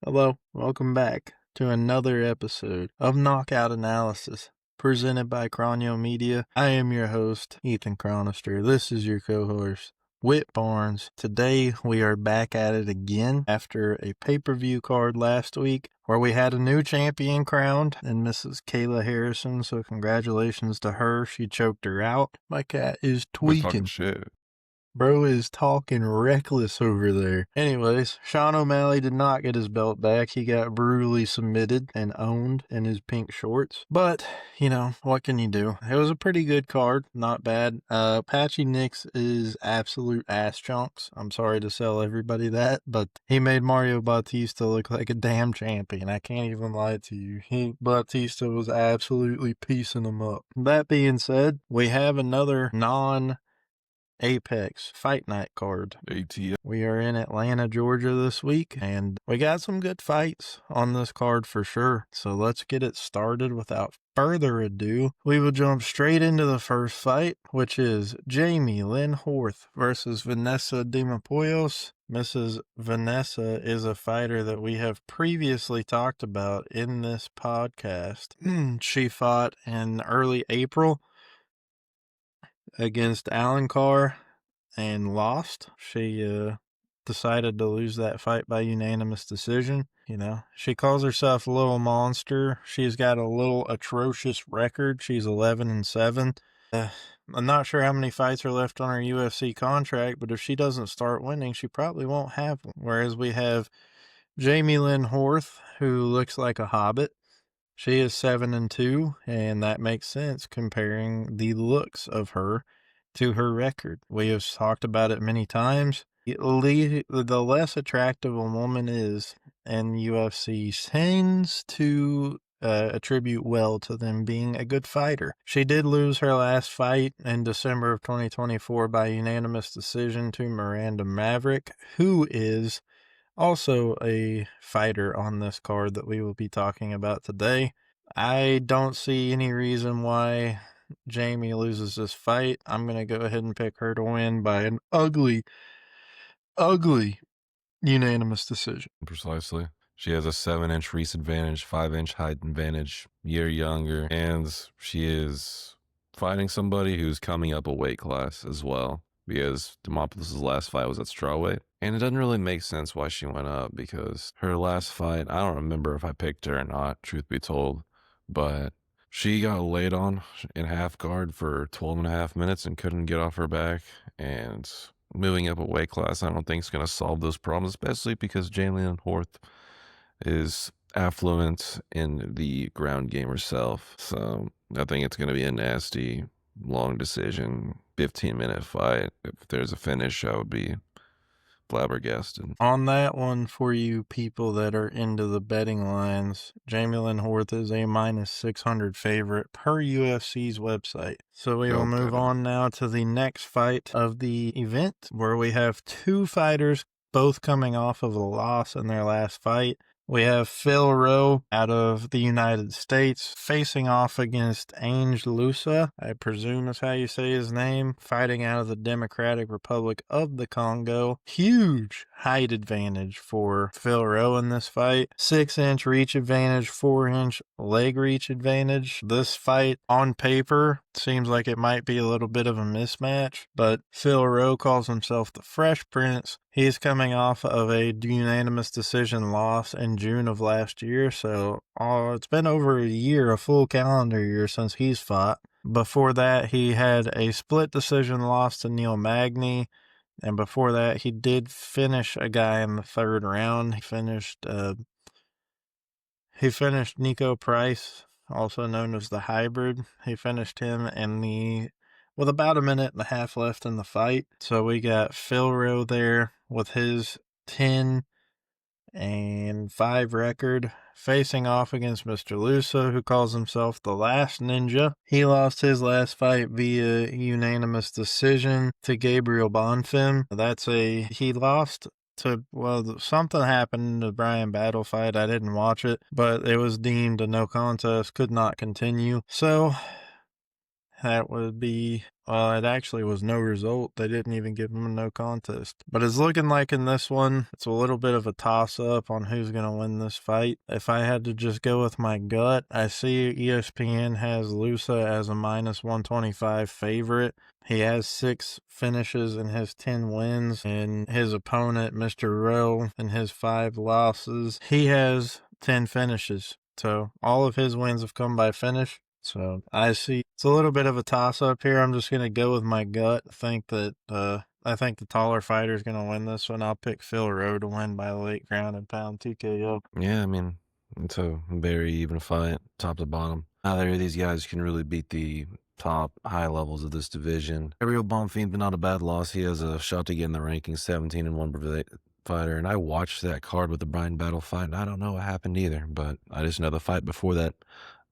Hello, welcome back to another episode of Knockout Analysis, presented by Cron Media. I am your host, Ethan Chronister. This is your co-host, Whit Barnes. Today, we are back at it again after a pay-per-view card last week where we had a new champion crowned in Mrs. Kayla Harrison, so congratulations to her. She choked her out. My cat is We're talking tweaking. shit. Bro is talking reckless over there. Anyways, Sean O'Malley did not get his belt back. He got brutally submitted and owned in his pink shorts. But, what can you do? It was a pretty good card. Not bad. Patchy Nix is absolute ass chunks. I'm sorry to tell everybody that, but he made Mario Bautista look like a damn champion. I can't even lie to you. Bautista was absolutely piecing him up. That being said, we have another Apex Fight Night card. ATL. We are in Atlanta, Georgia this week, and we got some good fights on this card for sure. So let's get it started without further ado. We will jump straight into the first fight, which is Jamie Lynn Horth versus Vanessa Demopoulos. Mrs. Vanessa is a fighter that we have previously talked about in this podcast. She fought in early April against Alan Carr and lost. She decided to lose that fight by unanimous decision. She calls herself a little monster. She's got a little atrocious record. She's 11-7. I'm not sure how many fights are left on her UFC contract, but if she doesn't start winning, she probably won't have one. Whereas we have Jamie Lynn Horth, who looks like a hobbit. She is 7-2, and that makes sense comparing the looks of her to her record. We have talked about it many times. The less attractive a woman is in UFC tends to attribute well to them being a good fighter. She did lose her last fight in December of 2024 by unanimous decision to Miranda Maverick, who is also a fighter on this card that we will be talking about today. I don't see any reason why Jamie loses this fight. I'm going to go ahead and pick her to win by an ugly unanimous decision. Precisely. She has a 7-inch reach advantage, 5-inch height advantage, year younger, and she is fighting somebody who's coming up a weight class as well, because Demopoulos' last fight was at strawweight. And it doesn't really make sense why she went up, because her last fight, I don't remember if I picked her or not, truth be told, but she got laid on in half guard for 12 and a half minutes and couldn't get off her back, and moving up a weight class, I don't think is going to solve those problems, especially because Jamie Horth is affluent in the ground game herself. So I think it's going to be a nasty, long decision, 15-minute fight. If there's a finish, I would be flabbergasted. On that one, for you people that are into the betting lines, Jamie Lynn Horth is a -600 favorite per UFC's website. So we will move on now to the next fight of the event, where we have two fighters both coming off of a loss in their last fight. We have Phil Rowe out of the United States facing off against Ange Lusa, I presume is how you say his name, fighting out of the Democratic Republic of the Congo. Huge height advantage for Phil Rowe in this fight. 6-inch reach advantage, 4-inch leg reach advantage. This fight on paper seems like it might be a little bit of a mismatch, but Phil Rowe calls himself the Fresh Prince. He's coming off of a unanimous decision loss in June of last year, so it's been over a year, a full calendar year since he's fought. Before that, he had a split decision loss to Neil Magny, and before that, he did finish a guy in the third round. He finished Nico Price, also known as the Hybrid. He finished him with about a minute and a half left in the fight. So we got Phil Rowe there with his 10-5 record, facing off against Mr. Lusa, who calls himself the Last Ninja. He lost his last fight via unanimous decision to Gabriel Bonfim. He lost something happened in the Brian Battle fight. I didn't watch it, but it was deemed a no contest, could not continue. So That would be, it actually was no result. They didn't even give him a no contest. But it's looking like in this one, it's a little bit of a toss up on who's going to win this fight. If I had to just go with my gut, I see ESPN has Lusa as a minus 125 favorite. He has 6 finishes in his 10 wins, and his opponent, Mr. Rowe, in his 5 losses, he has 10 finishes. So all of his wins have come by finish. So I see it's a little bit of a toss up here. I'm just gonna go with my gut. I think the taller fighter is gonna win this one. I'll pick Phil Rowe to win by late ground and pound TKO. Yeah, I mean, it's a very even fight, top to bottom. Neither of these guys can really beat the top high levels of this division. Ariel Bonfim, but not a bad loss. He has a shot to get in the rankings, 17-1 fighter. And I watched that card with the Brian Battle fight, and I don't know what happened either, but I just know the fight before that,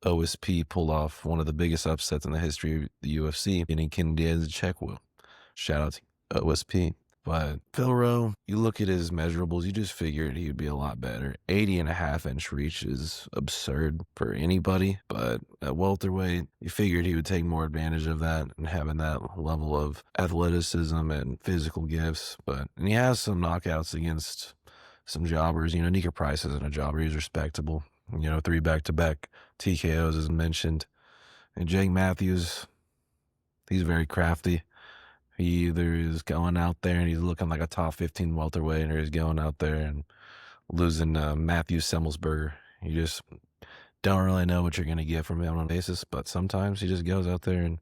OSP pulled off one of the biggest upsets in the history of the UFC, getting Ken Diaz a check will. Shout out to OSP. But Phil Rowe, you look at his measurables, you just figured he would be a lot better. 80.5-inch reach is absurd for anybody, but at welterweight, you figured he would take more advantage of that and having that level of athleticism and physical gifts. And he has some knockouts against some jobbers. You know, Nika Price isn't a jobber, he's respectable. 3 back-to-back TKOs as mentioned. And Jake Matthews, he's very crafty. He either is going out there and he's looking like a top 15 welterweight, or he's going out there and losing Matthew Semmelsberger. You just don't really know what you're going to get from him on a basis, but sometimes he just goes out there and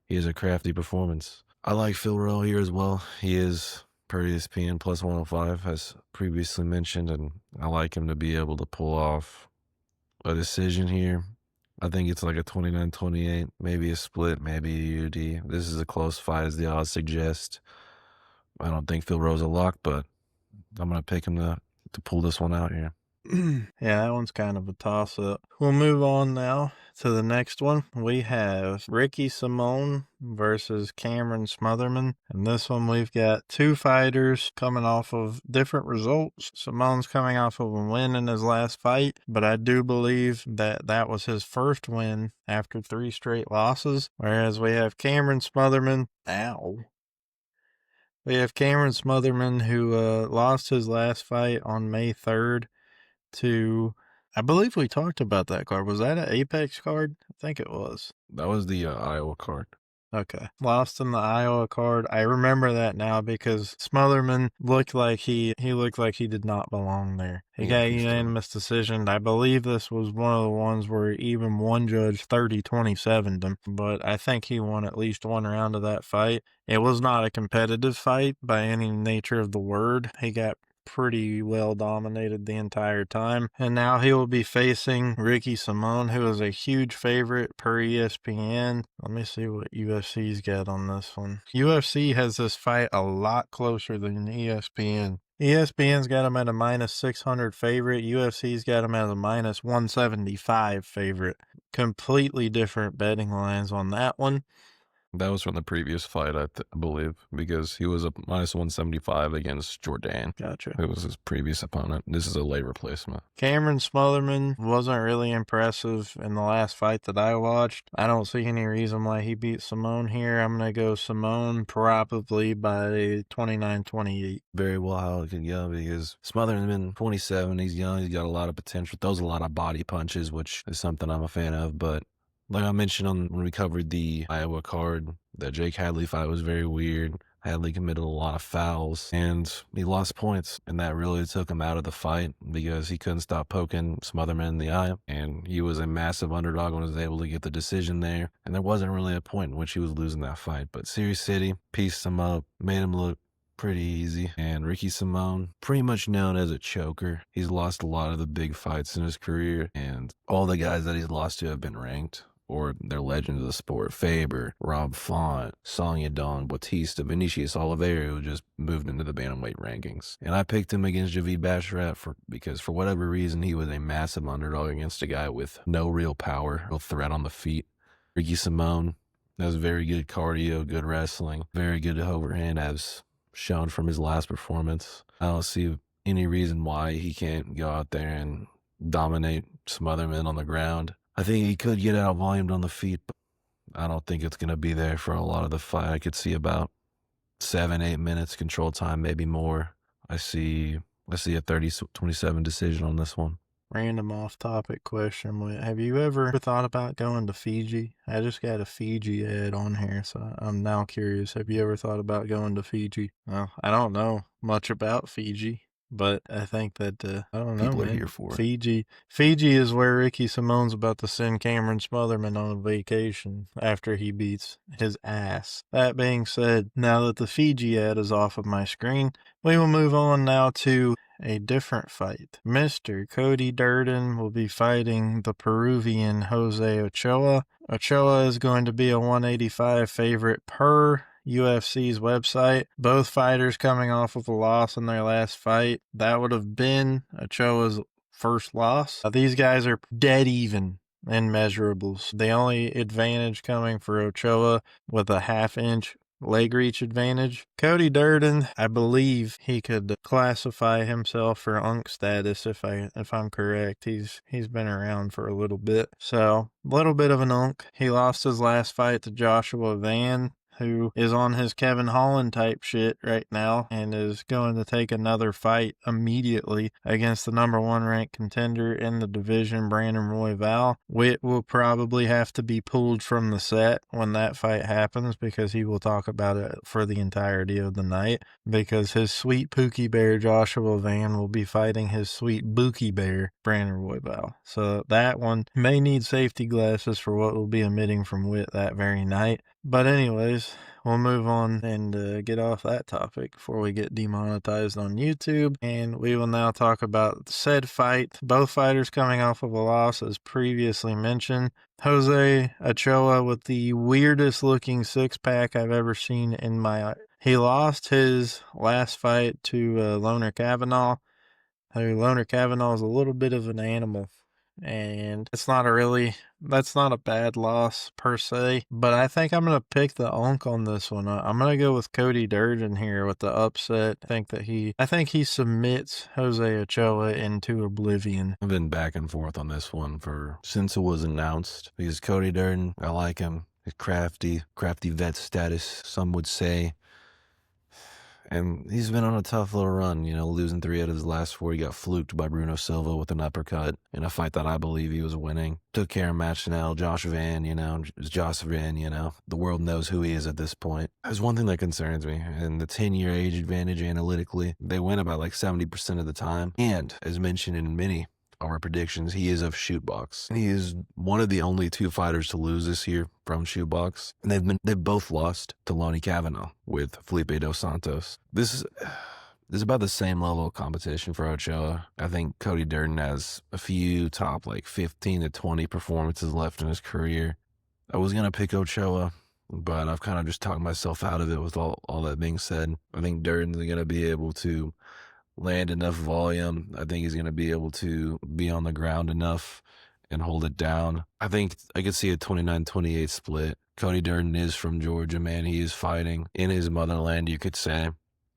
he has a crafty performance. I like Phil Rowe here as well. He is per ESPN plus 105, as previously mentioned, and I like him to be able to pull off a decision here. I think it's like a 29-28, maybe a split, maybe a UD. This is a close fight, as the odds suggest. I don't think Phil Rowe's a lock, but I'm going to pick him to pull this one out here. Yeah, that one's kind of a toss-up. We'll move on now to the next one. We have Ricky Simone versus Cameron Smotherman. And this one, we've got 2 fighters coming off of different results. Simone's coming off of a win in his last fight, but I do believe that that was his first win after 3 straight losses. Whereas we have Cameron Smotherman. We have Cameron Smotherman, who lost his last fight on May 3rd to, I believe we talked about that card. Was that an Apex card? I think it was. That was the Iowa card. Okay. Lost in the Iowa card. I remember that now because Smotherman looked like he looked like he did not belong there. He got a unanimous decision. I believe this was one of the ones where even one judge 30-27'd him, but I think he won at least one round of that fight. It was not a competitive fight by any nature of the word. He got pretty well dominated the entire time. And now he will be facing Ricky Simone, who is a huge favorite per ESPN. Let me see what UFC's got on this one. UFC has this fight a lot closer than ESPN. ESPN's got him at a minus 600 favorite. UFC's got him at a minus 175 favorite. Completely different betting lines on that one. That was from the previous fight, I believe, because he was a minus 175 against Jordan. Gotcha. It was his previous opponent. This is a late replacement. Cameron Smotherman wasn't really impressive in the last fight that I watched. I don't see any reason why he beat Simone here. I'm going to go Simone probably by 29-28. Very well how it could go, because Smotherman, 27, he's young, he's got a lot of potential, throws a lot of body punches, which is something I'm a fan of, but like I mentioned when we covered the Iowa card, the Jake Hadley fight was very weird. Hadley committed a lot of fouls, and he lost points, and that really took him out of the fight because he couldn't stop poking Smotherman in the eye, and he was a massive underdog and was able to get the decision there, and there wasn't really a point in which he was losing that fight. But Series City pieced him up, made him look pretty easy. And Ricky Simone, pretty much known as a choker. He's lost a lot of the big fights in his career, and all the guys that he's lost to have been ranked, or they're legends of the sport. Faber, Rob Font, Song Yadong, Bautista, Vinicius Oliveira, who just moved into the bantamweight rankings. And I picked him against Javid Basharat because for whatever reason, he was a massive underdog against a guy with no real power, no threat on the feet. Ricky Simone has very good cardio, good wrestling, very good overhand, as shown from his last performance. I don't see any reason why he can't go out there and dominate Smotherman on the ground. I think he could get out volumed on the feet, but I don't think it's going to be there for a lot of the fight. I could see about 7, 8 minutes control time, maybe more. I see a 30-27 decision on this one. Random off-topic question, Whit. Have you ever thought about going to Fiji? I just got a Fiji ad on here, so I'm now curious. Have you ever thought about going to Fiji? Well, I don't know much about Fiji, but I think that, I don't know, People are man. here for it. Fiji is where Ricky Simone's about to send Cameron Smotherman on a vacation after he beats his ass. That being said, now that the Fiji ad is off of my screen, we will move on now to a different fight. Mr. Cody Durden will be fighting the Peruvian Jose Ochoa. Ochoa is going to be a 185 favorite per UFC's website. Both fighters coming off of a loss in their last fight. That would have been Ochoa's first loss. These guys are dead even in measurables. The only advantage coming for Ochoa with a half-inch leg reach advantage. Cody Durden, I believe he could classify himself for unk status if I'm correct. He's been around for a little bit. So, a little bit of an unk. He lost his last fight to Joshua Van, who is on his Kevin Holland type shit right now and is going to take another fight immediately against the number 1 ranked contender in the division, Brandon Royval. Whit will probably have to be pulled from the set when that fight happens because he will talk about it for the entirety of the night, because his sweet Pookie Bear Joshua Van will be fighting his sweet Bookie Bear Brandon Royval. So that one may need safety glasses for what will be emitting from Whit that very night. But anyways, we'll move on and get off that topic before we get demonetized on YouTube. And we will now talk about said fight. Both fighters coming off of a loss, as previously mentioned. Jose Ochoa with the weirdest looking six-pack I've ever seen in my... He lost his last fight to Loner Kavanaugh. Loner Kavanaugh is a little bit of an animal, and that's not a bad loss per se, but I think I'm going to pick the unk on this one. I'm going to go with Cody Durden here with the upset. I think he submits Jose Ochoa into oblivion. I've been back and forth on this one since it was announced, because Cody Durden, I like him. He's crafty vet status, some would say. And he's been on a tough little run, losing 3 out of his last 4. He got fluked by Bruno Silva with an uppercut in a fight that I believe he was winning. Took care of Machinel, Josh Van, it's Josh Van, the world knows who he is at this point. There's one thing that concerns me, and the 10-year age advantage analytically, they win about like 70% of the time. And as mentioned in many our predictions, he is of Shootbox. He is one of the only 2 fighters to lose this year from Shootbox, and they've both lost to Lonnie Kavanaugh with Felipe Dos Santos. This is about the same level of competition for Ochoa. I think Cody Durden has a few top 15 to 20 performances left in his career. I was gonna pick Ochoa, but I've kind of just talked myself out of it with all that being said. I think Durden's gonna be able to land enough volume. I think he's going to be able to be on the ground enough and hold it down. I think I could see a 29-28 split. Cody Durden is from Georgia, man. He is fighting in his motherland, you could say.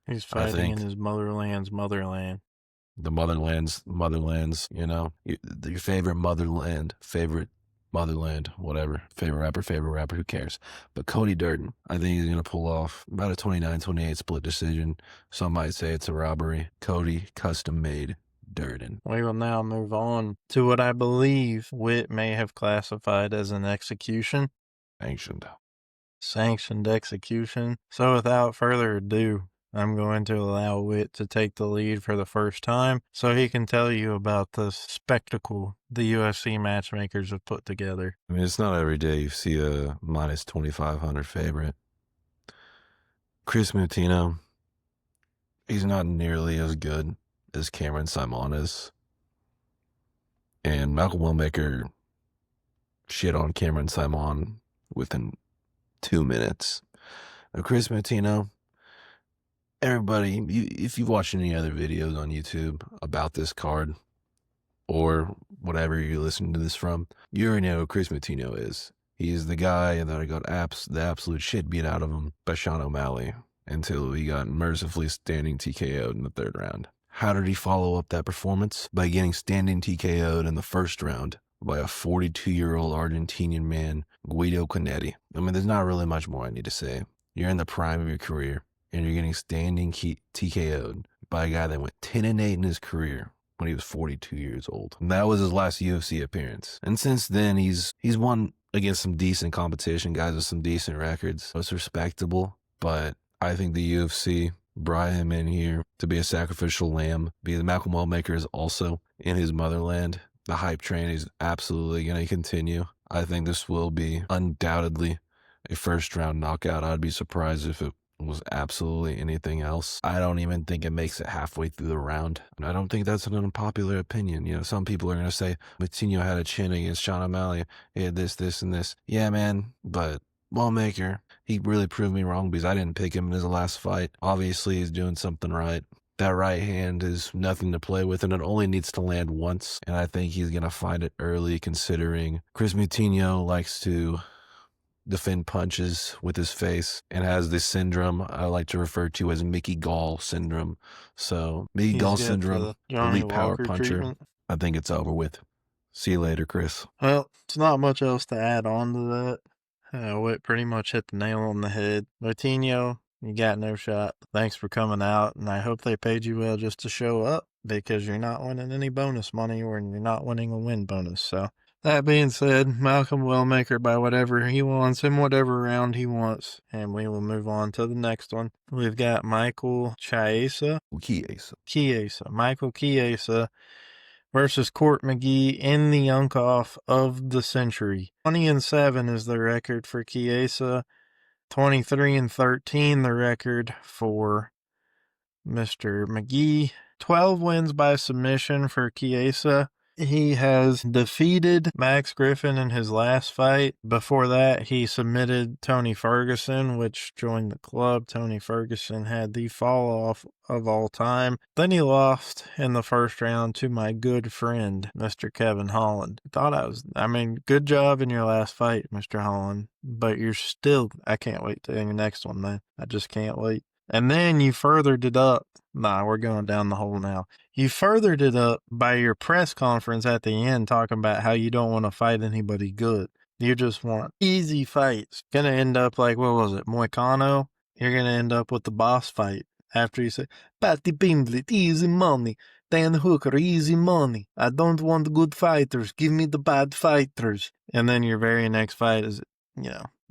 He's fighting in his motherland's motherland. The motherlands, your favorite motherland, whatever. Favorite rapper, who cares? But Cody Durden, I think he's going to pull off about a 29-28 split decision. Some might say it's a robbery. Cody, custom-made Durden. We will now move on to what I believe Whit may have classified as an execution. Sanctioned execution. So without further ado, I'm going to allow Whit to take the lead for the first time so he can tell you about the spectacle the UFC matchmakers have put together. I mean, it's not every day you see a minus 2,500 favorite. Chris Mutino, he's not nearly as good as Cameron Simon is. And Malcolm Willmaker shit on Cameron Simon within 2 minutes. Now, Chris Mutino, everybody, if you've watched any other videos on YouTube about this card or whatever you're listening to this from, you already know who Chris Mutino is. He's the guy that got the absolute shit beat out of him by Sean O'Malley until he got mercifully standing TKO'd in the 3rd round. How did he follow up that performance? By getting standing TKO'd in the 1st round by a 42-year-old Argentinian man, Guido Canetti. I mean, there's not really much more I need to say. You're in the prime of your career, and you're getting standing TKO'd by a guy that went 10-8 in his career when he was 42 years old. And that was his last UFC appearance. And since then, he's won against some decent competition, guys with some decent records. So it's respectable, but I think the UFC brought him in here to be a sacrificial lamb. Be the Malcolm Wellmaker is also in his motherland. The hype train is absolutely going to continue. I think this will be undoubtedly a first-round knockout. I'd be surprised if it was absolutely anything else. I don't even think it makes it halfway through the round. And I don't think that's an unpopular opinion. You know, some people are going to say, Matinho had a chin against Sean O'Malley. He had this, and this. Yeah, man, but Wellmaker, he really proved me wrong because I didn't pick him in his last fight. Obviously, he's doing something right. That right hand is nothing to play with, and it only needs to land once. And I think he's going to find it early, considering Chris Moutinho likes to defend punches with his face and has this syndrome I like to refer to as Mickey Gall syndrome. So Mickey Gall syndrome, elite power puncher. Treatment. I think it's over with. See you later, Chris. Well, it's not much else to add on to that. Whit pretty much hit the nail on the head. Moutinho, you got no shot. Thanks for coming out, and I hope they paid you well just to show up, because you're not winning any bonus money, or you're not winning a win bonus. So that being said, Malcolm Wellmaker by whatever he wants in whatever round he wants, and we will move on to the next one. We've got Michael Chiesa. Michael Chiesa versus Court McGee in the Unkoff of the century. 20-7 is the record for Chiesa. 23-13 the record for Mr. McGee. 12 wins by submission for Chiesa. He has defeated Max Griffin in his last fight. Before that, he submitted Tony Ferguson, which joined the club. Tony Ferguson had the fall off of all time. Then he lost in the first round to my good friend, Mr. Kevin Holland. Good job in your last fight, Mr. Holland. But I can't wait to your next one, man. I just can't wait. And then you furthered it up. Nah, we're going down the hole now. You furthered it up by your press conference at the end talking about how you don't want to fight anybody good. You just want easy fights. Going to end up like, what was it, Moicano? You're going to end up with the boss fight after you say, Patty Pimblett, easy money. Dan Hooker, easy money. I don't want good fighters. Give me the bad fighters. And then your very next fight is,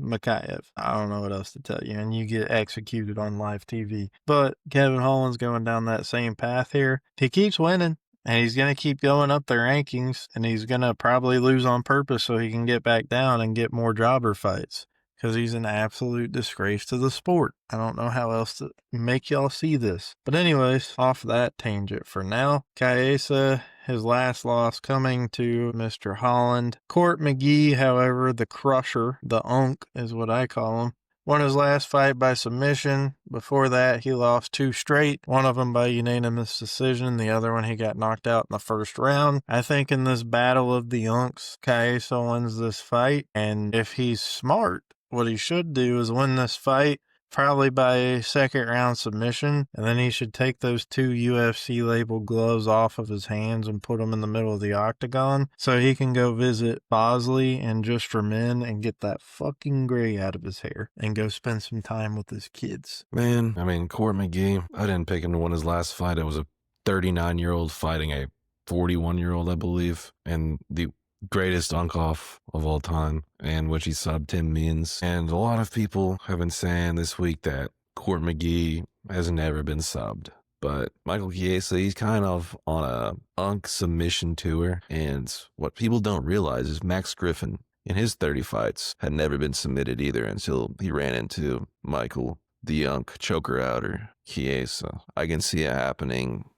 Makayev. I don't know what else to tell you. And you get executed on live TV. But Kevin Holland's going down that same path here. He keeps winning, and he's going to keep going up the rankings, and he's going to probably lose on purpose so he can get back down and get more jobber fights, because he's an absolute disgrace to the sport. I don't know how else to make y'all see this. But anyways, off that tangent for now. Chiesa, his last loss coming to Mr. Holland. Court McGee, however, the crusher, the unk is what I call him, won his last fight by submission. Before that, he lost 2 straight, one of them by unanimous decision. The other one, he got knocked out in the first round. I think in this battle of the unks, Chiesa wins this fight. And if he's smart, what he should do is win this fight probably by a second round submission, and then he should take those 2 UFC labeled gloves off of his hands and put them in the middle of the octagon so he can go visit Bosley and Just for Men and get that fucking gray out of his hair and go spend some time with his kids. Man, Court McGee, I didn't pick him to win his last fight. It was a 39-year-old fighting a 41-year-old, I believe, and the greatest Unkoff of all time, and which he subbed him means. And a lot of people have been saying this week that Court McGee has never been subbed. But Michael Chiesa, he's kind of on a Unk submission tour. And what people don't realize is Max Griffin, in his 30 fights, had never been submitted either until he ran into Michael, the Unk choker outer Chiesa. I can see it happening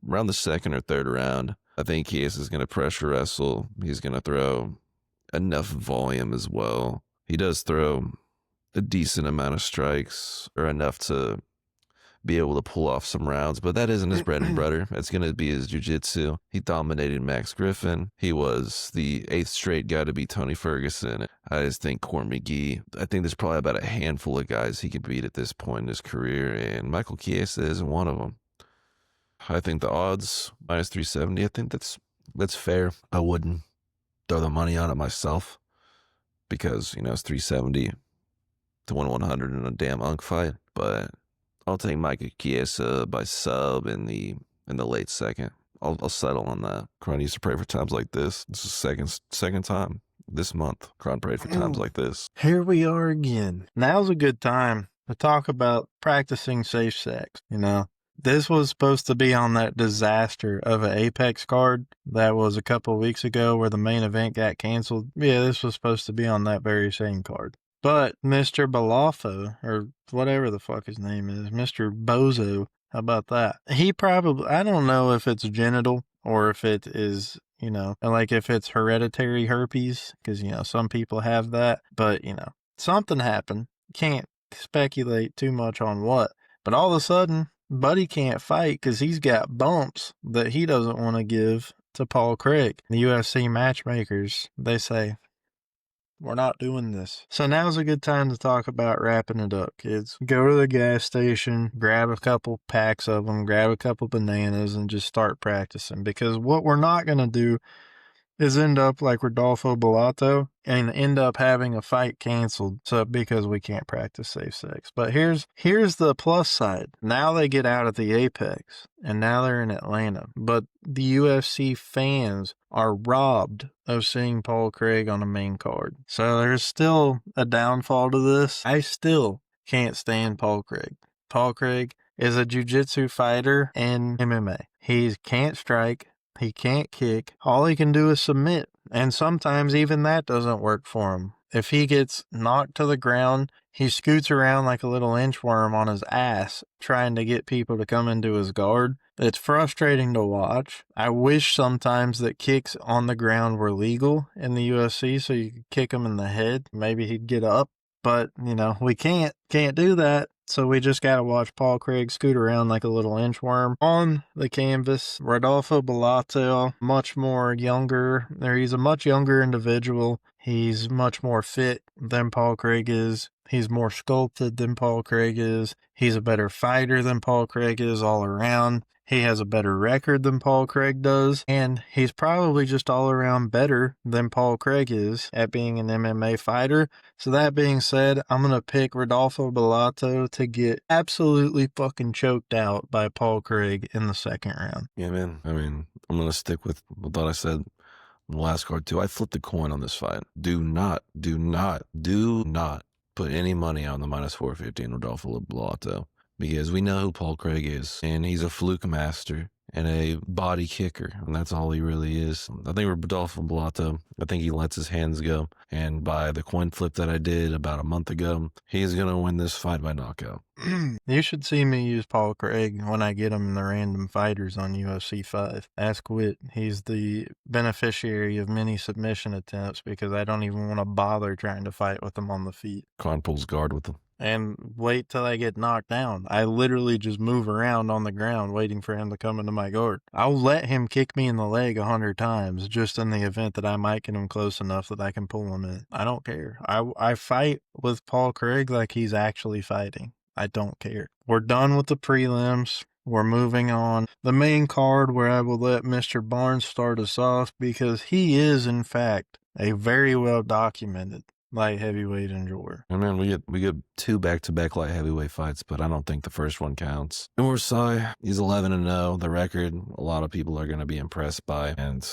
around the second or third round. I think Chiesa is going to pressure wrestle. He's going to throw enough volume as well. He does throw a decent amount of strikes, or enough to be able to pull off some rounds, but that isn't his bread and butter. It's going to be his jiu-jitsu. He dominated Max Griffin. He was the 8th straight guy to beat Tony Ferguson. I just think Court McGee, I think there's probably about a handful of guys he could beat at this point in his career, and Michael Chiesa isn't one of them. I think the odds, -370, I think that's fair. I wouldn't throw the money on it myself because, it's 370 to win 100 in a damn unk fight. But I'll take Micah Chiesa by sub in the late second. I'll settle on that. Cron used to pray for times like this. This is second time this month. Cron prayed for times like this. Here we are again. Now's a good time to talk about practicing safe sex. This was supposed to be on that disaster of an Apex card that was a couple of weeks ago where the main event got canceled. Yeah, this was supposed to be on that very same card. But Mr. Balafo, or whatever the fuck his name is, Mr. Bozo, how about that? He probably, I don't know if it's genital or if it is, like if it's hereditary herpes, because, some people have that. But, something happened. Can't speculate too much on what. But all of a sudden, Buddy can't fight because he's got bumps that he doesn't want to give to Paul Craig. The UFC matchmakers, they say, we're not doing this. So now's a good time to talk about wrapping it up, kids. Go to the gas station, grab a couple packs of them, grab a couple bananas, and just start practicing. Because what we're not going to do is end up like Rodolfo Bellato and end up having a fight canceled because we can't practice safe sex. But here's the plus side. Now they get out of the Apex and now they're in Atlanta. But the UFC fans are robbed of seeing Paul Craig on the main card. So there's still a downfall to this. I still can't stand Paul Craig. Paul Craig is a jiu-jitsu fighter and MMA. He can't strike. He can't kick. All he can do is submit. And sometimes even that doesn't work for him. If he gets knocked to the ground, he scoots around like a little inchworm on his ass, trying to get people to come into his guard. It's frustrating to watch. I wish sometimes that kicks on the ground were legal in the UFC so you could kick him in the head. Maybe he'd get up. But, we can't do that. So we just got to watch Paul Craig scoot around like a little inchworm on the canvas. Rodolfo Bellato, much more younger, or he's a much younger individual. He's much more fit than Paul Craig is. He's more sculpted than Paul Craig is. He's a better fighter than Paul Craig is all around. He has a better record than Paul Craig does, and he's probably just all around better than Paul Craig is at being an MMA fighter. So that being said, I'm going to pick Rodolfo Bellato to get absolutely fucking choked out by Paul Craig in the second round. Yeah, man. I mean, I'm going to stick with what I said in the last card, too. I flipped the coin on this fight. Do not put any money on the minus 450 in Rodolfo Bellato. Because we know who Paul Craig is, and he's a fluke master and a body kicker, and that's all he really is. I think Rodolfo Bellato, I think he lets his hands go, and by the coin flip that I did about a month ago, he's going to win this fight by knockout. You should see me use Paul Craig when I get him in the random fighters on UFC 5. Ask Whit. He's the beneficiary of many submission attempts because I don't even want to bother trying to fight with him on the feet. Cron pulls guard with him. And wait till I get knocked down. I literally just move around on the ground waiting for him to come into my guard. I'll let him kick me in the leg 100 times just in the event that I might get him close enough that I can pull him in. I don't care. I fight with Paul Craig like he's actually fighting. I don't care. We're done with the prelims. We're moving on. The main card where I will let Mr. Barnes start us off because he is, in fact, a very well documented light heavyweight enjoyer. I mean, we get 2 back-to-back light heavyweight fights, but I don't think the first one counts. Orsai, he's 11-0. The record, a lot of people are going to be impressed by, and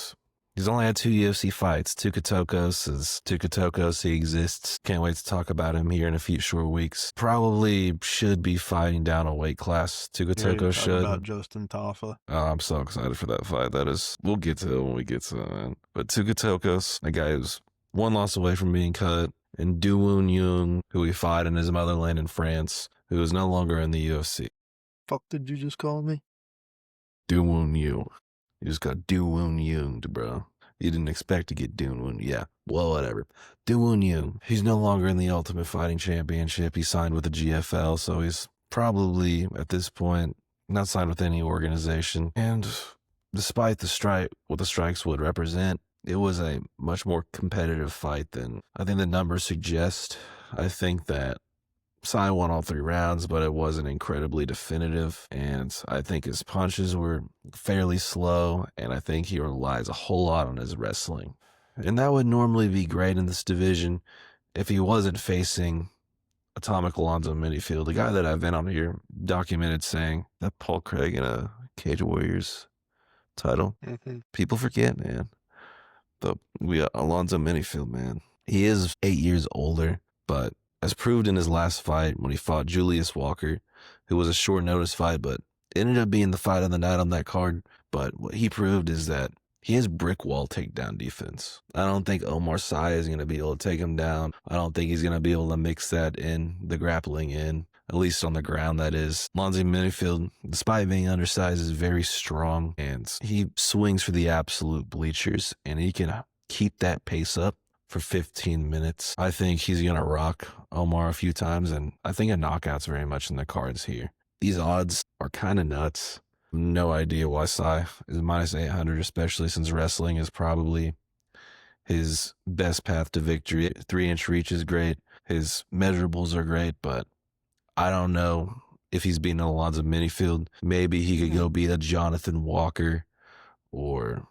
he's only had 2 UFC fights. Tukatokos, he exists. Can't wait to talk about him here in a few short weeks. Probably should be fighting down a weight class. Tukatokos should. About Justin Taffa. Oh, I'm so excited for that fight. We'll get to it when we get to it, man. But Tukatokos, a guy who's 1 loss away from being cut, and Doowoon Young, who he fought in his motherland in France, who is no longer in the UFC. Fuck did you just call me? Doowoon Young. You just got Doowoon Young, bro. You didn't expect to get Doowoon. Yeah, well, whatever. Doowoon Young, he's no longer in the Ultimate Fighting Championship. He signed with the GFL, so he's probably, at this point, not signed with any organization. And despite what the strikes would represent, it was a much more competitive fight than I think the numbers suggest. I think that Sai won all 3 rounds, but it wasn't incredibly definitive. And I think his punches were fairly slow, and I think he relies a whole lot on his wrestling. And that would normally be great in this division if he wasn't facing Atomic Alonzo Menifield, the guy that I've been on here documented saying that Paul Craig in a Cage Warriors title. Mhm. People forget, man. But we got Alonzo Menifield, man. He is 8 years older, but as proved in his last fight when he fought Julius Walker, who was a short notice fight, but ended up being the fight of the night on that card. But what he proved is that he has brick wall takedown defense. I don't think Omar Sy is going to be able to take him down. I don't think he's going to be able to mix that in, the grappling in, at least on the ground, that is. Alonzo Menifield, despite being undersized, is very strong, and he swings for the absolute bleachers, and he can keep that pace up for 15 minutes. I think he's going to rock Omar a few times, and I think a knockout's very much in the cards here. These odds are kind of nuts. No idea why Sai is minus 800, especially since wrestling is probably his best path to victory. 3-inch reach is great. His measurables are great, but I don't know if he's beating Alonzo Menifield. Maybe he could go beat a Jonathan Walker or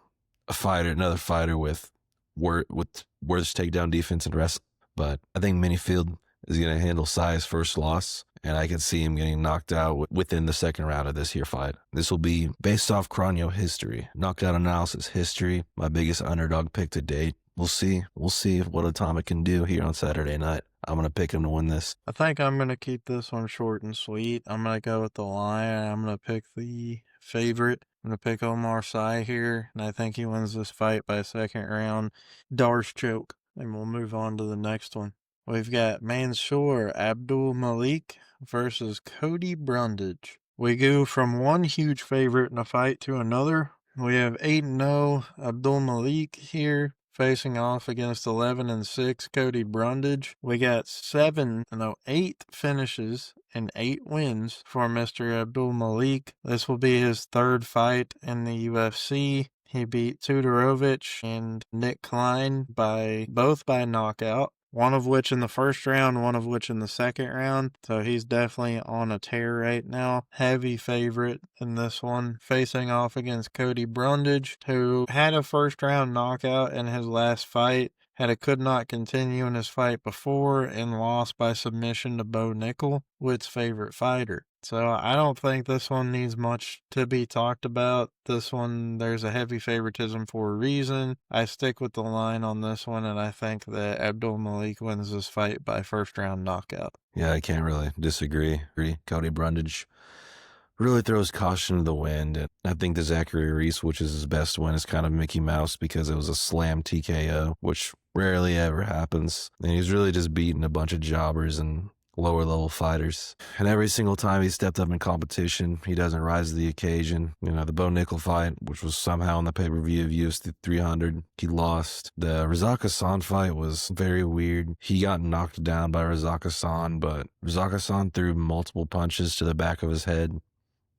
another fighter with worse takedown defense and wrestling. But I think Menifield is going to handle Sai's first loss, and I can see him getting knocked out within the second round of this here fight. This will be based off Cronio history, knockout analysis history, my biggest underdog pick to date. We'll see. We'll see what Atomic can do here on Saturday night. I'm going to pick him to win this. I think I'm going to keep this one short and sweet. I'm going to go with the lion. I'm going to pick the favorite. I'm going to pick Omar Sy here, and I think he wins this fight by second round. Darce choke. And we'll move on to the next one. We've got Mansour Abdul Malik versus Cody Brundage. We go from one huge favorite in a fight to another. We have 8-0 Abdul Malik here facing off against 11-6 Cody Brundage. We got 8 finishes and 8 wins for Mr. Abdul Malik. This will be his third fight in the UFC. He beat Tudorovich and Nick Klein both by knockout. One of which in the first round, one of which in the second round. So he's definitely on a tear right now. Heavy favorite in this one, facing off against Cody Brundage, who had a first round knockout in his last fight. Had a could not continue in his fight before and lost by submission to Bo Nickel, Whit's favorite fighter. So I don't think this one needs much to be talked about. This one, there's a heavy favoritism for a reason. I stick with the line on this one, and I think that Abdul Malik wins this fight by first round knockout. Yeah, I can't really disagree. Cody Brundage really throws caution to the wind. And I think the Zachary Reese, which is his best win, is kind of Mickey Mouse because it was a slam TKO, which rarely ever happens. And he's really just beating a bunch of jobbers and lower level fighters. And every single time he stepped up in competition, he doesn't rise to the occasion. You know, the Bo Nickel fight, which was somehow on the pay-per-view of UFC 300, he lost. The Razak Hassan fight was very weird. He got knocked down by Razak Hassan, but Razak Hassan threw multiple punches to the back of his head,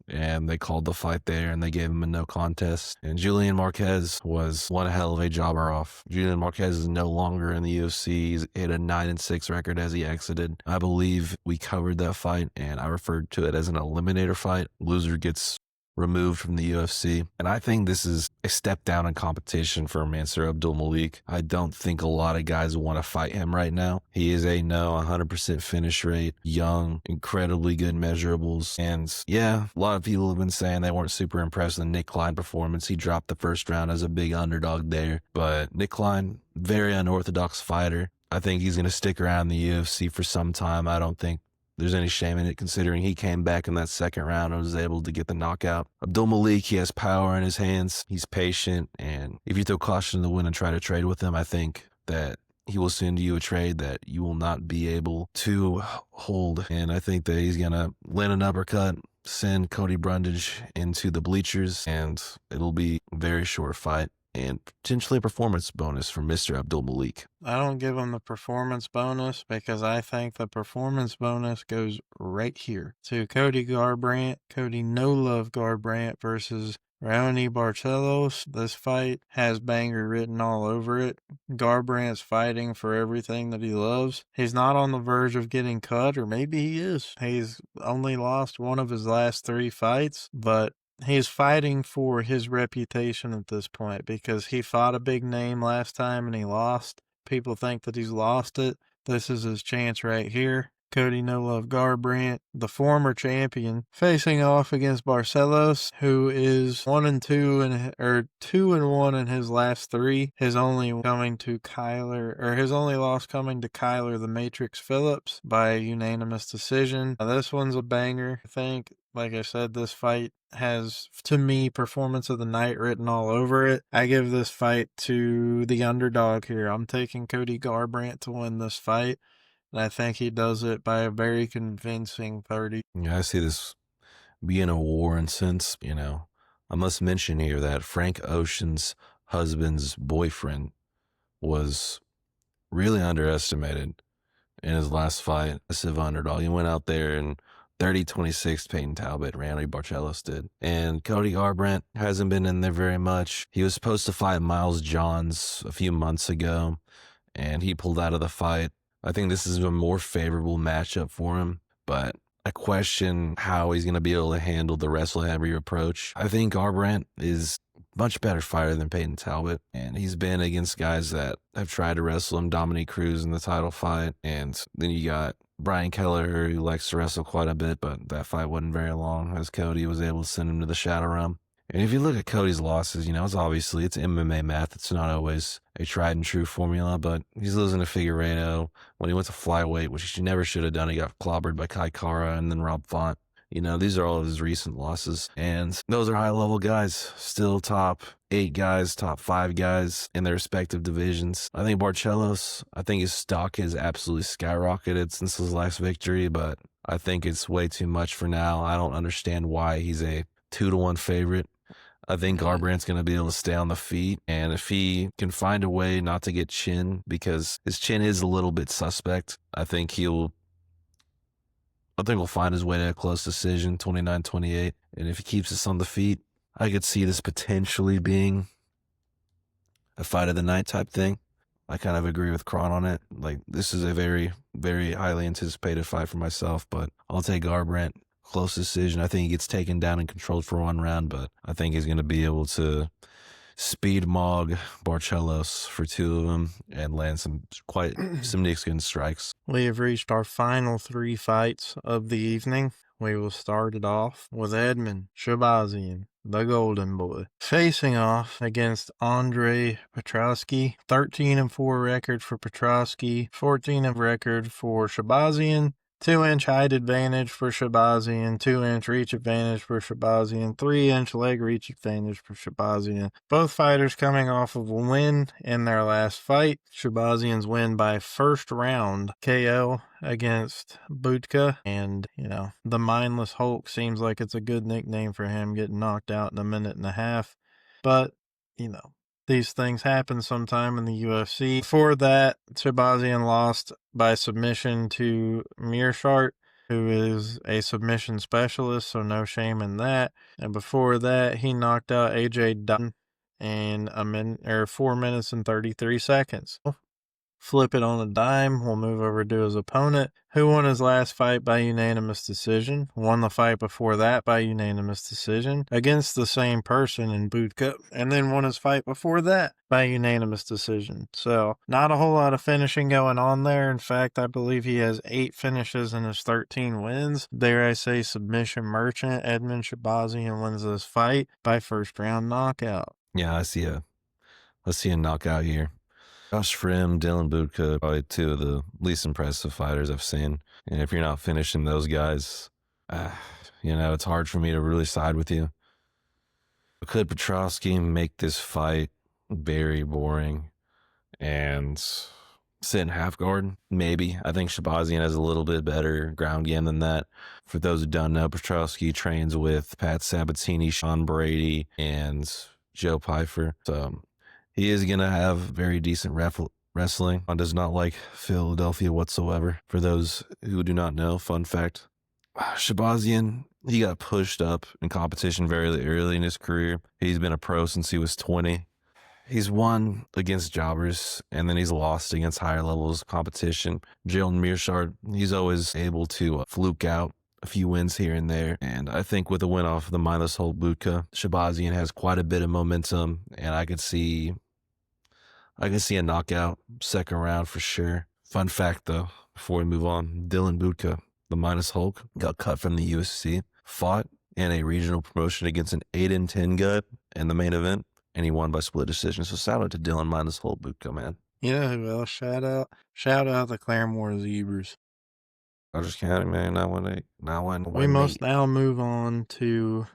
and they called the fight there, and they gave him a no contest. And Julian Marquez was one hell of a jobber off. Julian Marquez is no longer in the UFC. He's hit a 9-6 record as he exited. I believe we covered that fight, and I referred to it as an eliminator fight. Loser gets removed from the UFC. And I think this is a step down in competition for Mansour Abdul Malik. I don't think a lot of guys want to fight him right now. He is 100% finish rate, young, incredibly good measurables. And yeah, a lot of people have been saying they weren't super impressed with the Nick Klein performance. He dropped the first round as a big underdog there. But Nick Klein, very unorthodox fighter. I think he's going to stick around the UFC for some time. I don't think there's any shame in it, considering he came back in that second round and was able to get the knockout. Abdul Malik, he has power in his hands. He's patient, and if you throw caution to the wind and try to trade with him, I think that he will send you a trade that you will not be able to hold. And I think that he's going to land an uppercut, send Cody Brundage into the bleachers, and it'll be a very short fight and potentially a performance bonus for Mr. Abdul Malik. I don't give him the performance bonus because I think the performance bonus goes right here to Cody Garbrandt. Cody No Love Garbrandt versus Raoni Barcelos. This fight has banger written all over it. Garbrandt's fighting for everything that he loves. He's not on the verge of getting cut, or maybe he is. He's only lost one of his last 3 fights, but He's fighting for his reputation at this point because he fought a big name last time and he lost. People think that he's lost it. This is his chance right here. Cody No Love Garbrandt, the former champion, facing off against Barcelos, who is 1-2 or 2-1 in his last three. His only loss coming to Kyler the Matrix Phillips by unanimous decision. Now, this one's a banger, I think. Like I said, this fight has, to me, performance of the night written all over it. I give this fight to the underdog here. I'm taking Cody Garbrandt to win this fight, and I think he does it by a very convincing 30. Yeah, I see this being a war, and since, I must mention here that Frank Ocean's husband's boyfriend was really underestimated in his last fight. Massive underdog. He went out there and 30-26 Peyton Talbot, Randy Barcelos did. And Cody Garbrandt hasn't been in there very much. He was supposed to fight Miles Johns a few months ago, and he pulled out of the fight. I think this is a more favorable matchup for him, but I question how he's going to be able to handle the wrestle-heavy approach. I think Garbrandt is a much better fighter than Peyton Talbot, and he's been against guys that have tried to wrestle him, Dominique Cruz in the title fight, and then you got Brian Kelleher, who likes to wrestle quite a bit, but that fight wasn't very long as Cody was able to send him to the shadow realm. And if you look at Cody's losses, it's MMA math. It's not always a tried and true formula, but he's losing to Figueiredo. When he went to flyweight, which he never should have done, he got clobbered by Kai Kara and then Rob Font. These are all of his recent losses, and those are high-level guys, still top 8 guys, top 5 guys in their respective divisions. I think Barcelos, his stock has absolutely skyrocketed since his last victory, but I think it's way too much for now. I don't understand why he's a 2-1 favorite. I think Garbrandt's going to be able to stay on the feet, and if he can find a way not to get chin, because his chin is a little bit suspect, I think he'll find his way to a close decision, 29-28. And if he keeps us on the feet, I could see this potentially being a fight of the night type thing. I kind of agree with Cron on it. Like, this is a very, very highly anticipated fight for myself, but I'll take Garbrandt. Close decision. I think he gets taken down and controlled for one round, but I think he's going to be able to speed Mog Barcelos for 2 of them and land some significant strikes. We have reached our final 3 fights of the evening. We will start it off with Edmen Shahbazyan, the Golden Boy, facing off against Andre Petroski. 13-4 record for Petroski, 14 of record for Shahbazyan. 2-inch height advantage for Shahbazyan, 2-inch reach advantage for Shahbazyan, 3-inch leg reach advantage for Shahbazyan. Both fighters coming off of a win in their last fight. Shahbazyan's win by first round KO against Budka, and, the Mindless Hulk seems like it's a good nickname for him, getting knocked out in a minute and a half. But, these things happen sometime in the UFC. Before that, Shahbazyan lost by submission to Mearshart, who is a submission specialist, so no shame in that. And before that, he knocked out AJ Dutton in 4 minutes and 33 seconds. Flip it on a dime, we'll move over to his opponent, who won his last fight by unanimous decision, won the fight before that by unanimous decision, against the same person in Budka, and then won his fight before that by unanimous decision. So, not a whole lot of finishing going on there. In fact, I believe he has 8 finishes in his 13 wins. Dare I say submission merchant, Edmen Shahbazyan wins this fight by first round knockout. Yeah, I see a knockout here. Josh Frim, Dylan Budka, probably 2 of the least impressive fighters I've seen. And if you're not finishing those guys, it's hard for me to really side with you. Could Petroski make this fight very boring and sit in half guard? Maybe. I think Shahbazyan has a little bit better ground game than that. For those who don't know, Petroski trains with Pat Sabatini, Sean Brady, and Joe Pfeiffer. So he is going to have very decent wrestling. He does not like Philadelphia whatsoever. For those who do not know, fun fact, Shahbazyan, he got pushed up in competition very early in his career. He's been a pro since he was 20. He's won against jobbers, and then he's lost against higher levels of competition. Jalen Mearshart, he's always able to fluke out a few wins here and there. And I think with a win off the mindless hold Budka, Shabazian has quite a bit of momentum, and I can see a knockout second round for sure. Fun fact though, before we move on, Dylan Budka, the minus Hulk, got cut from the UFC, fought in a regional promotion against an 8-10 guy in the main event, and he won by split decision. So shout out to Dylan minus Hulk Budka, man. Yeah, well, shout out the Claremore Zebras. Rogers County, man, not one We win must meat. now move on to.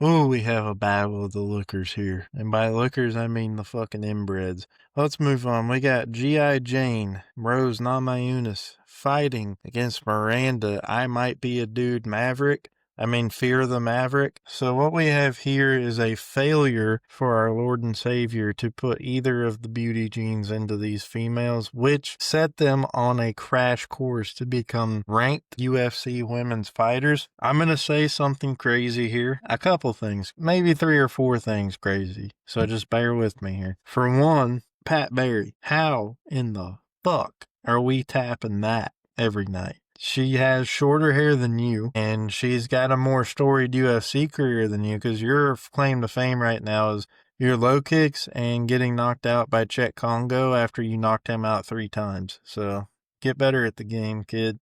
Oh, we have a battle of the lookers here. And by lookers, I mean the fucking inbreds. Let's move on. We got G.I. Jane, Rose Namajunas, fighting against Miranda. I might be a dude Maverick. I mean, Fear the Maverick. So what we have here is a failure for our Lord and Savior to put either of the beauty genes into these females, which set them on a crash course to become ranked UFC women's fighters. I'm going to say something crazy here. A couple things, maybe 3 or 4 things crazy. So just bear with me here. For one, Pat Barry. How in the fuck are we tapping that every night? She has shorter hair than you, and she's got a more storied UFC career than you, because your claim to fame right now is your low kicks and getting knocked out by Chet Congo after you knocked him out 3 times. So get better at the game, kid.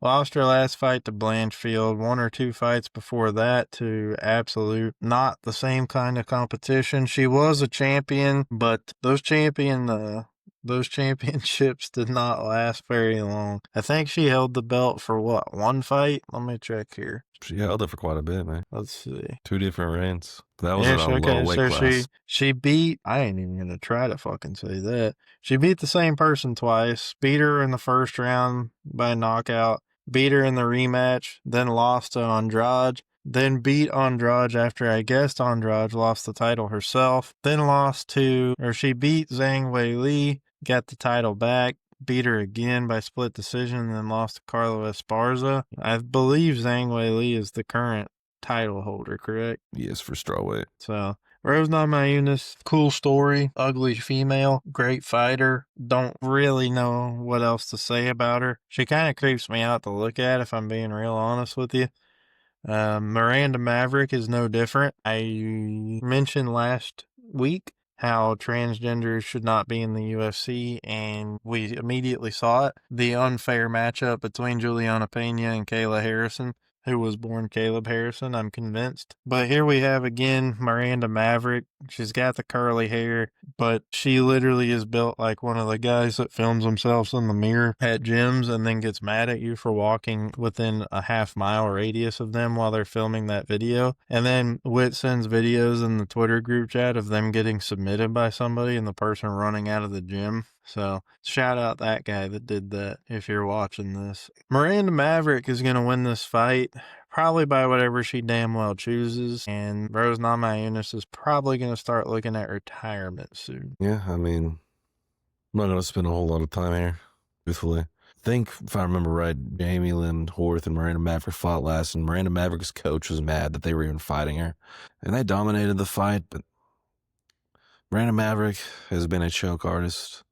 Lost her last fight to Blanchfield, 1 or 2 fights before that to Absolute. Not the same kind of competition. She was a champion, but those championships did not last very long. I think she held the belt for what, 1 fight? Let me check here. She held it for quite a bit, man. Let's see. 2 different reigns. That was Yeah, at a low weight so class. she beat, I ain't even gonna try to fucking say that. She beat the same person twice, beat her in the first round by knockout, beat her in the rematch, then lost to Andrade, then beat Andrade after I guessed Andrade lost the title herself, then she beat Zhang Wei Li, got the title back, beat her again by split decision, and then lost to Carlo Esparza. I believe Zhang Wei Li is the current title holder, correct? Yes, for strawweight. So Rose Namajunas, cool story, ugly female, great fighter. Don't really know what else to say about her. She kind of creeps me out to look at, if I'm being real honest with you. Miranda Maverick is no different. I mentioned last week how transgenders should not be in the UFC, and we immediately saw it. The unfair matchup between Juliana Pena and Kayla Harrison, who was born Caleb Harrison, I'm convinced. But here we have again Miranda Maverick. She's got the curly hair, but she literally is built like one of the guys that films themselves in the mirror at gyms and then gets mad at you for walking within a half-mile radius of them while they're filming that video. And then Whit sends videos in the Twitter group chat of them getting submitted by somebody and the person running out of the gym. So shout out that guy that did that if you're watching this. Miranda Maverick is going to win this fight, probably by whatever she damn well chooses. And Rose Namajunas is probably going to start looking at retirement soon. Yeah, I mean, I'm not going to spend a whole lot of time here, truthfully. I think, if I remember right, Jamie Lynn Horth and Miranda Maverick fought last, and Miranda Maverick's coach was mad that they were even fighting her. And they dominated the fight, but Miranda Maverick has been a choke artist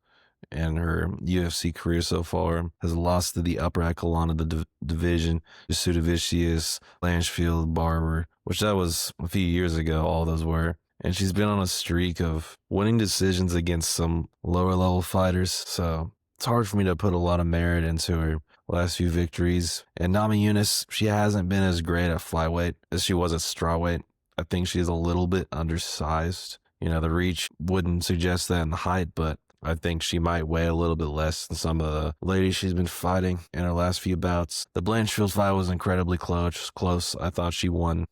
in her UFC career so far, has lost to the upper echelon of the division, Jasudavicius, Blanchfield, Barber, which that was a few years ago, all those were. And she's been on a streak of winning decisions against some lower level fighters, so it's hard for me to put a lot of merit into her last few victories. And Namajunas, she hasn't been as great at flyweight as she was at strawweight. I think she's a little bit undersized. You know, the reach wouldn't suggest that in the height, but I think she might weigh a little bit less than some of the ladies she's been fighting in her last few bouts. The Blanchfield fight was incredibly close. I thought she won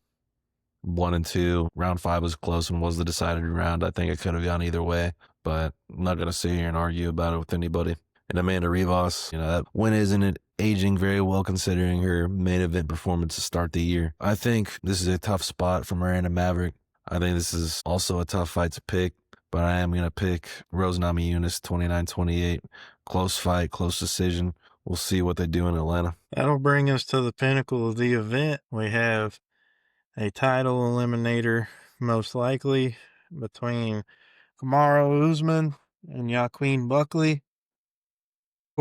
1 and 2. Round 5 was close and was the decided round. I think it could have gone either way, but I'm not going to sit here and argue about it with anybody. And Amanda Rivas, you know, that win isn't aging very well considering her main event performance to start the year. I think this is a tough spot for Miranda Maverick. I think this is also a tough fight to pick, but I am going to pick Rose Namajunas 29-28. Close fight, close decision. We'll see what they do in Atlanta. That'll bring us to the pinnacle of the event. We have a title eliminator, most likely, between Kamaru Usman and Joaquin Buckley.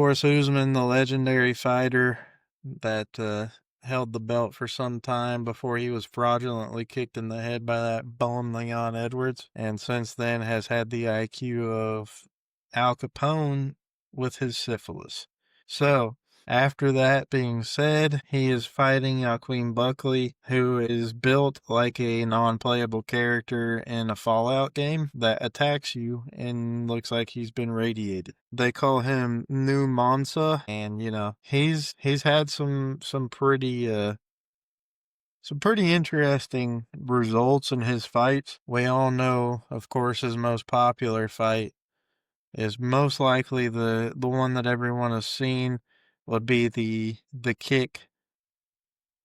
course, Usman, the legendary fighter that held the belt for some time before he was fraudulently kicked in the head by that bum Leon Edwards, and since then has had the IQ of Al Capone with his syphilis. So, after that being said, he is fighting Joaquin Buckley, who is built like a non-playable character in a Fallout game that attacks you and looks like he's been radiated. They call him New Mansa, and he's had some pretty interesting results in his fights. We all know, of course, his most popular fight is most likely the one that everyone has seen would be the kick,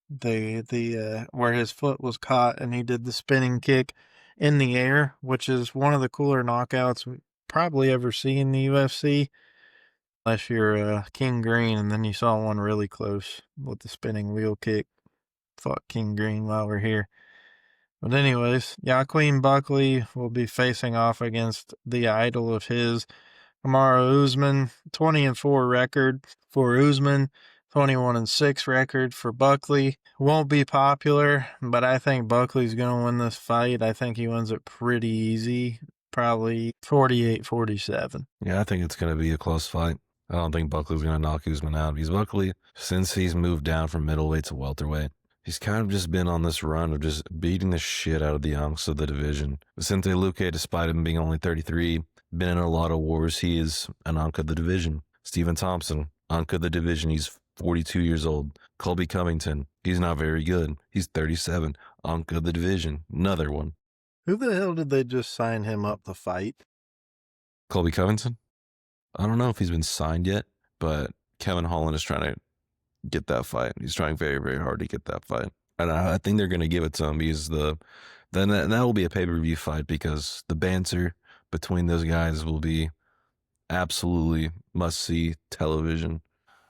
the where his foot was caught and he did the spinning kick in the air, which is one of the cooler knockouts we probably ever see in the UFC, unless you're King Green and then you saw one really close with the spinning wheel kick. Fuck King Green while we're here. But anyways, Joaquin Buckley will be facing off against the idol of his, Kamaru Usman. 20-4 record for Usman, 21-6 record for Buckley. Won't be popular, but I think Buckley's going to win this fight. I think he wins it pretty easy, probably 48-47. Yeah, I think it's going to be a close fight. I don't think Buckley's going to knock Usman out. Because Buckley, since he's moved down from middleweight to welterweight, he's kind of just been on this run of just beating the shit out of the youngs of the division. Vicente Luque, despite him being only 33, been in a lot of wars. He is an unk of the division. Stephen Thompson, unk of the division. He's 42 years old. Colby Covington, he's not very good. He's 37, unk of the division. Another one. Who the hell did they just sign him up to fight? Colby Covington? I don't know if he's been signed yet, but Kevin Holland is trying to get that fight. He's trying very, very hard to get that fight. And I think they're going to give it to him because then that will be a pay-per-view fight because the banter between those guys will be absolutely must-see television.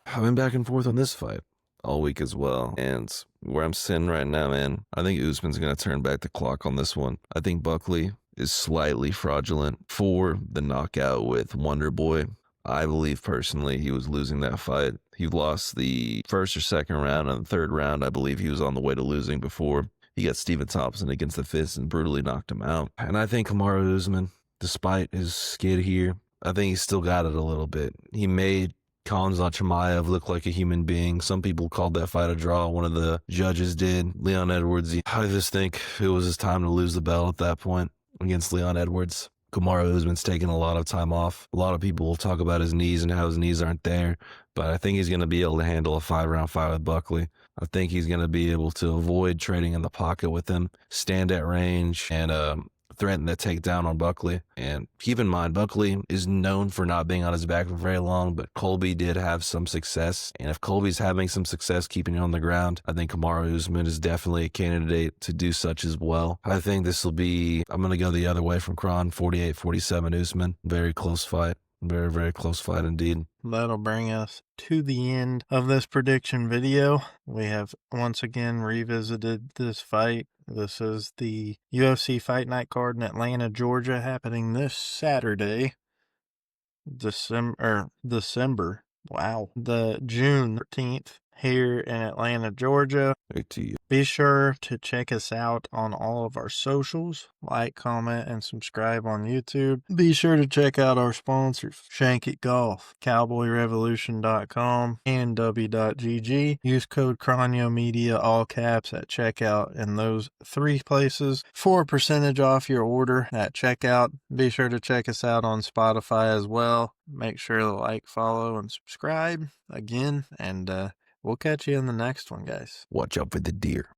I've been back and forth on this fight all week as well. And where I'm sitting right now, man, I think Usman's going to turn back the clock on this one. I think Buckley is slightly fraudulent for the knockout with Wonder Boy. I believe personally he was losing that fight. He lost the first or second round, and the third round, I believe he was on the way to losing before he got Stephen Thompson against the fist and brutally knocked him out. And I think Kamaru Usman, despite his skid here, I think he's still got it a little bit. He made Khamzat Chimaev look like a human being. Some people called that fight a draw. One of the judges did. Leon Edwards, I just think it was his time to lose the belt at that point against Leon Edwards. Kamaru Usman's taken a lot of time off. A lot of people will talk about his knees and how his knees aren't there, but I think he's going to be able to handle a 5-round fight with Buckley. I think he's going to be able to avoid trading in the pocket with him, stand at range, and threaten the takedown on Buckley. And keep in mind, Buckley is known for not being on his back for very long, but Colby did have some success. And if Colby's having some success keeping it on the ground, I think Kamaru Usman is definitely a candidate to do such as well. I think this will be, I'm going to go the other way from Cron, 48-47 Usman. Very close fight. Very, very close fight indeed. That'll bring us to the end of this prediction video. We have once again revisited this fight. This is the UFC Fight Night card in Atlanta, Georgia, happening this Saturday, December, the June 13th, here in Atlanta, Georgia. Be sure to check us out on all of our socials. Like, comment, and subscribe on YouTube. Be sure to check out our sponsors, Shank It Golf, CowboyRevolution.com, and W.GG. Use code CRONYOMedia, all caps, at checkout in those three places for a percentage off your order at checkout. Be sure to check us out on Spotify as well. Make sure to like, follow, and subscribe again, and we'll catch you in the next one, guys. Watch out for the deer.